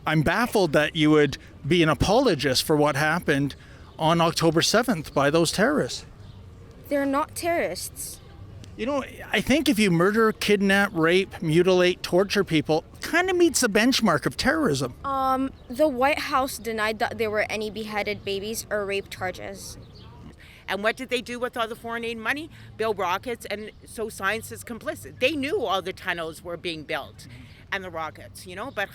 I'm baffled that you would be an apologist for what happened on October 7th by those terrorists. They're not terrorists. You know, I think if you murder, kidnap, rape, mutilate, torture people, kind of meets the benchmark of terrorism. The White House denied that there were any beheaded babies or rape charges. And what did they do with all the foreign aid money? Build rockets, and so science is complicit. They knew all the tunnels were being built and the rockets, but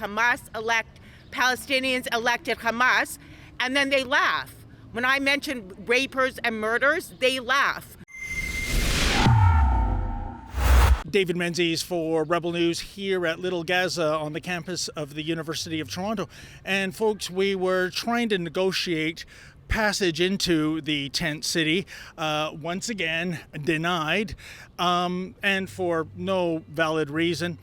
Palestinians elected Hamas, and then they laugh. When I mention rapers and murders, they laugh. David Menzies for Rebel News here at Little Gaza on the campus of the University of Toronto. And folks, we were trying to negotiate passage into the tent city, once again denied, and for no valid reason.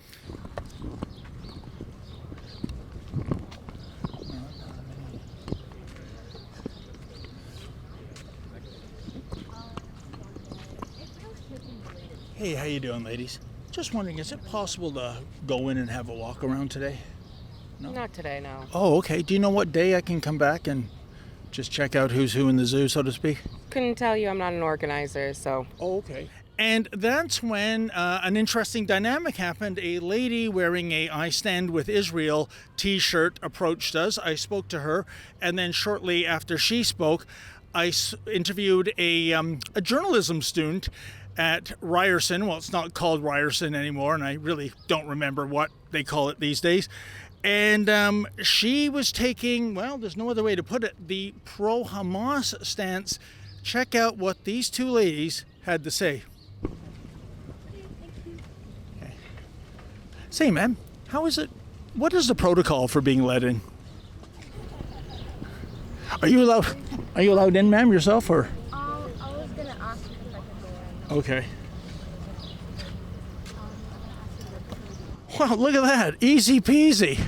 Hey, how you doing, ladies? Just wondering, is it possible to go in and have a walk around today? No? Not today, no. Oh, okay. Do you know what day I can come back and just check out who's who in the zoo, so to speak? Couldn't tell you. I'm not an organizer, so. Oh, okay. And that's when an interesting dynamic happened. A lady wearing a I Stand With Israel t-shirt approached us. I spoke to her, and then shortly after she spoke, I interviewed a journalism student at Ryerson. Well, it's not called Ryerson anymore, and I really don't remember what they call it these days. And she was taking, well, there's no other way to put it, the pro-Hamas stance. Check out what these two ladies had to say. Okay. Say, ma'am, how is it? What is the protocol for being let in? Are you allowed in, ma'am, yourself, or? I was gonna ask if I could go in. Okay. Wow, look at that. Easy peasy.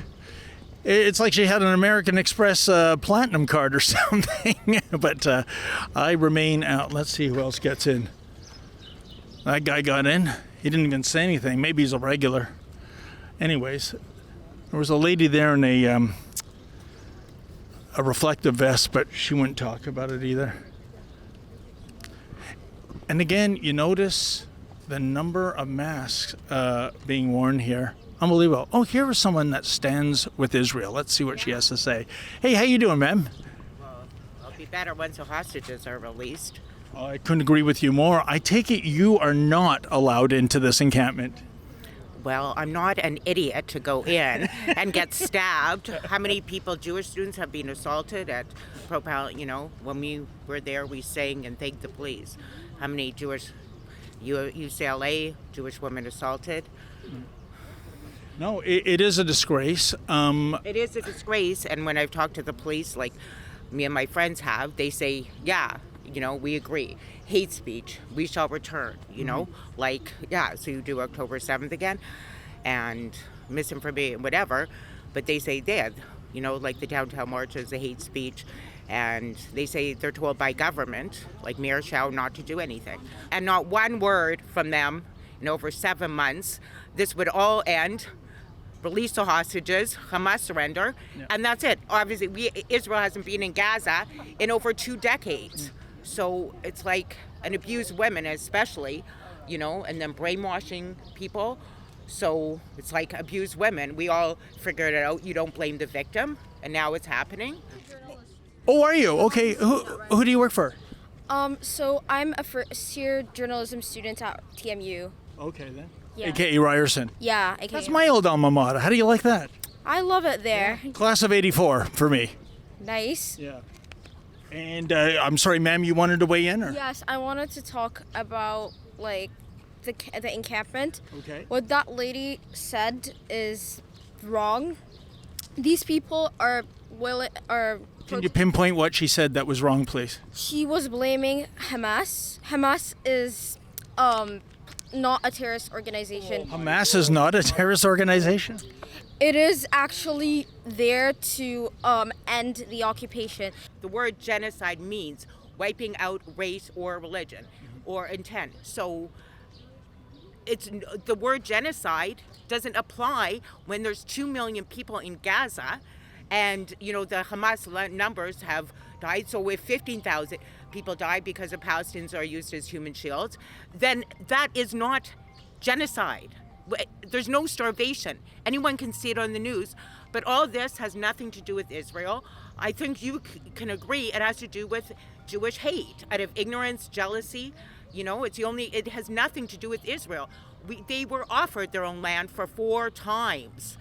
It's like she had an American Express Platinum card or something. But I remain out. Let's see who else gets in. That guy got in. He didn't even say anything. Maybe he's a regular. Anyways, there was a lady there in a reflective vest, but she wouldn't talk about it either. And again, you notice the number of masks being worn here. Unbelievable. Oh, here is someone that stands with Israel. Let's see what she has to say. Hey, how you doing, ma'am? Well, I'll be better once the hostages are released. Oh, I couldn't agree with you more. I take it you are not allowed into this encampment. Well, I'm not an idiot to go in and get stabbed. How many people, Jewish students, have been assaulted at when we were there, we sang and thanked the police. How many Jewish, UCLA, Jewish women assaulted? No, it is a disgrace. It is a disgrace, and when I've talked to the police, like me and my friends have, they say, yeah, we agree. Hate speech, we shall return, so you do October 7th again, and misinformation, whatever, but they say like the downtown march is a hate speech, and they say they're told by government, like Mayor Chow, not to do anything. And not one word from them in over 7 months. This would all end. Release the hostages, Hamas surrender, and that's it. Obviously, Israel hasn't been in Gaza in over 2 decades. So it's like an abused women especially, and then brainwashing people. So it's like abused women. We all figured it out. You don't blame the victim, and now it's happening. Oh, are you? Okay, who do you work for? So I'm a first-year journalism student at TMU. Okay, then. Yeah. AKA Ryerson. Yeah, AKA. That's my old alma mater. How do you like that? I love it there. Class of 84 for me. Nice. Yeah. And I'm sorry, ma'am, you wanted to weigh in? Or? Yes, I wanted to talk about, the encampment. Okay. What that lady said is wrong. These people are Can you pinpoint what she said that was wrong, please? She was blaming Hamas. Hamas is not a terrorist organization. Hamas is not a terrorist organization? It is actually there to end the occupation. The word genocide means wiping out race or religion or intent. So it's the word genocide doesn't apply when there's 2 million people in Gaza And, the Hamas numbers have died. So if 15,000 people died because the Palestinians are used as human shields, then that is not genocide. There's no starvation. Anyone can see it on the news. But all this has nothing to do with Israel. I think you can agree it has to do with Jewish hate, out of ignorance, jealousy. It has nothing to do with Israel. They were offered their own land for 4 times.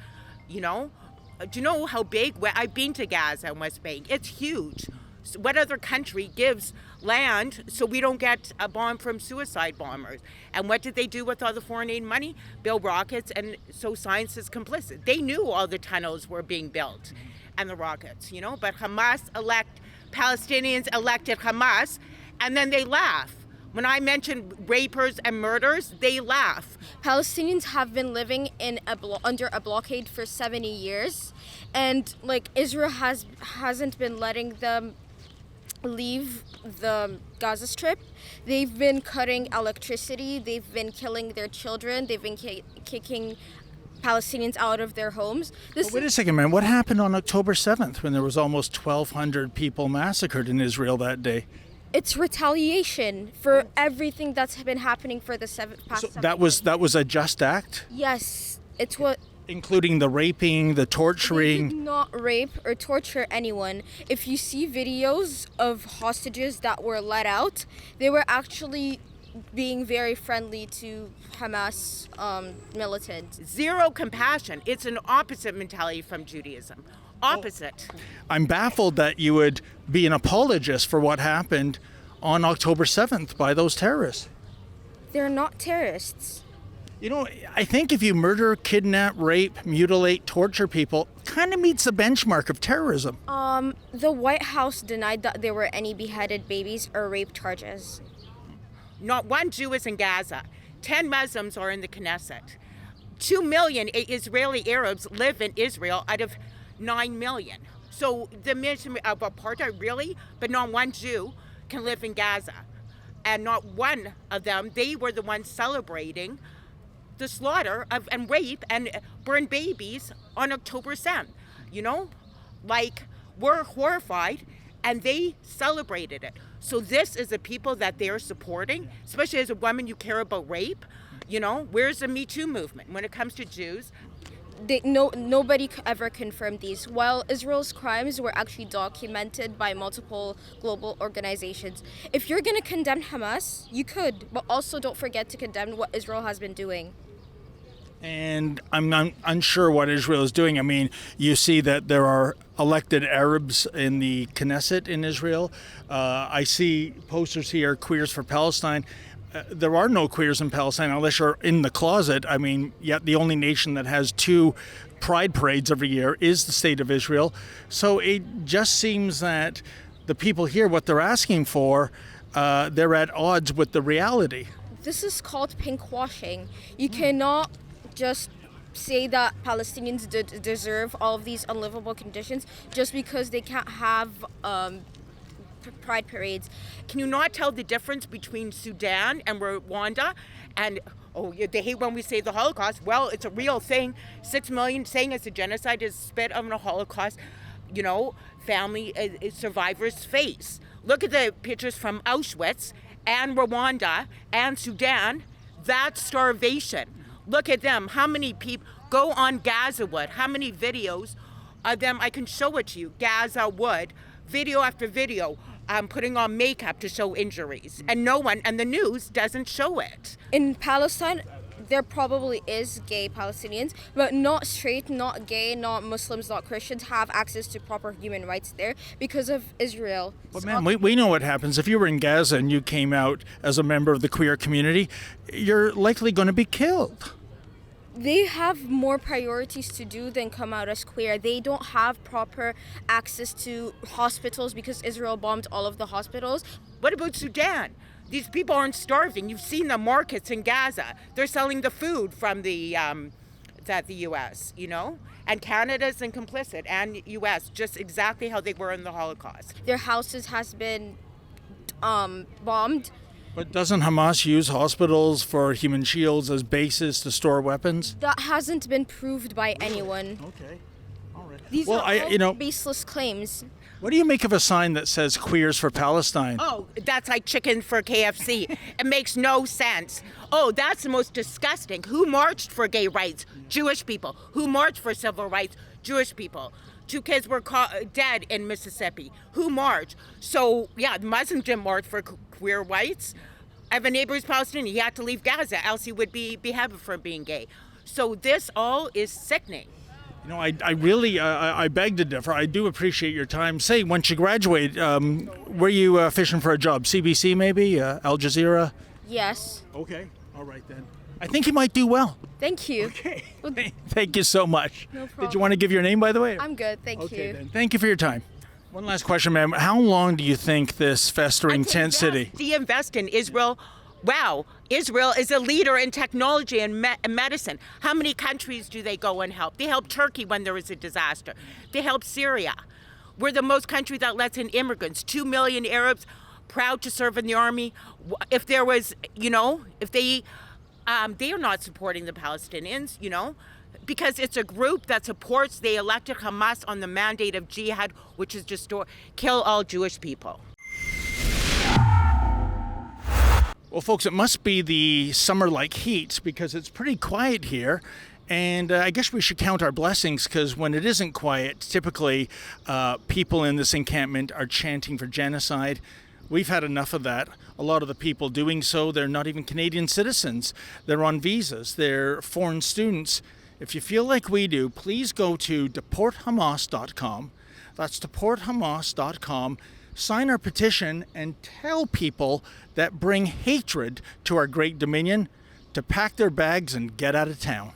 Do you know how big? I've been to Gaza and West Bank. It's huge. So what other country gives land so we don't get a bomb from suicide bombers? And what did they do with all the foreign aid money? Build rockets, and so science is complicit. They knew all the tunnels were being built and the rockets, but Palestinians elected Hamas, and then they laugh. When I mention rapers and murders, they laugh. Palestinians have been living in under a blockade for 70 years, and Israel hasn't been letting them leave the Gaza Strip. They've been cutting electricity. They've been killing their children. They've been kicking Palestinians out of their homes. Wait a second, man. What happened on October 7th when there was almost 1,200 people massacred in Israel that day? It's retaliation for everything that's been happening for the past 7 years. That was a just act? Yes, it's what... Including the raping, the They torturing. did not rape or torture anyone. If you see videos of hostages that were let out, they were actually being very friendly to Hamas militants. Zero compassion. It's an opposite mentality from Judaism. Opposite. I'm baffled that you would be an apologist for what happened on October 7th by those terrorists. They're not terrorists. I think if you murder, kidnap, rape, mutilate, torture people, kind of meets the benchmark of terrorism. The White House denied that there were any beheaded babies or rape charges. Not one Jew is in Gaza. 10 Muslims are in the Knesset. 2 million Israeli Arabs live in Israel out of 9 million. So the mission of apartheid, really? But not one Jew can live in Gaza. And not one of them, they were the ones celebrating the slaughter of and rape and burn babies on October 7th. We're horrified, and they celebrated it. So this is the people that they're supporting, especially as a woman, you care about rape. Where's the Me Too movement when it comes to Jews? Nobody ever confirmed these. While Israel's crimes were actually documented by multiple global organizations. If you're going to condemn Hamas, you could, but also don't forget to condemn what Israel has been doing. And I'm not unsure what Israel is doing. I mean, you see that there are elected Arabs in the Knesset in Israel. I see posters here, Queers for Palestine. There are no queers in Palestine unless you're in the closet. I mean, yet the only nation that has 2 pride parades every year is the state of Israel. So it just seems that the people here, what they're asking for, they're at odds with the reality. This is called pinkwashing. You cannot just say that Palestinians deserve all of these unlivable conditions just because they can't have pride parades. Can you not tell the difference between Sudan and Rwanda? And they hate when we say the Holocaust. Well, it's a real thing. 6 million saying it's a genocide is spit on a Holocaust, family survivors face. Look at the pictures from Auschwitz and Rwanda and Sudan. That's starvation. Look at them. How many people go on Gaza Wood? How many videos of them? I can show it to you. Gaza Wood, video after video, putting on makeup to show injuries, and the news doesn't show it. In Palestine, there probably is gay Palestinians, but not straight, not gay, not Muslims, not Christians have access to proper human rights there because of Israel. But man, we know what happens. If you were in Gaza and you came out as a member of the queer community, you're likely going to be killed. They have more priorities to do than come out as queer. They don't have proper access to hospitals because Israel bombed all of the hospitals. What about Sudan? These people aren't starving. You've seen the markets in Gaza. They're selling the food from the U.S., And Canada's complicit, and U.S., just exactly how they were in the Holocaust. Their houses has been bombed. But doesn't Hamas use hospitals for human shields as bases to store weapons? That hasn't been proved by anyone. Okay. All right. These Well, are all baseless claims. what do you make of a sign that says "Queers for Palestine"? Oh, that's like chicken for KFC. It makes no sense. Oh, that's the most disgusting. Who marched for gay rights? Jewish people. Who marched for civil rights? Jewish people. 2 kids were dead in Mississippi. Who marched? So, yeah, Muslims didn't march for queer rights. I have a neighbor who's Palestinian. He had to leave Gaza, else he would be beheaded for being gay. So this all is sickening. You know, I really, I beg to differ. I do appreciate your time. Say, once you graduate, were you fishing for a job? CBC maybe? Al Jazeera? Yes. Okay. All right then. I think you might do well. Thank you. Okay. Thank you so much. No problem. Did you want to give your name, by the way? I'm good. Thank Okay you. then. Thank you for your time. One last question, ma'am. How long do you think this festering tent city? De-invest in Israel. Wow, Israel is a leader in technology and medicine. How many countries do they go and help? They help Turkey when there is a disaster. They help Syria. We're the most country that lets in immigrants. 2 million Arabs proud to serve in the army. If there was, if they are not supporting the Palestinians, because it's a group that supports, they elected Hamas on the mandate of jihad, which is just to kill all Jewish people. Well, folks, it must be the summer-like heat because it's pretty quiet here. And I guess we should count our blessings because when it isn't quiet, typically people in this encampment are chanting for genocide. We've had enough of that. A lot of the people doing so, they're not even Canadian citizens. They're on visas. They're foreign students. If you feel like we do, please go to deporthamas.com. That's deporthamas.com. Sign our petition and tell people that bring hatred to our great dominion to pack their bags and get out of town.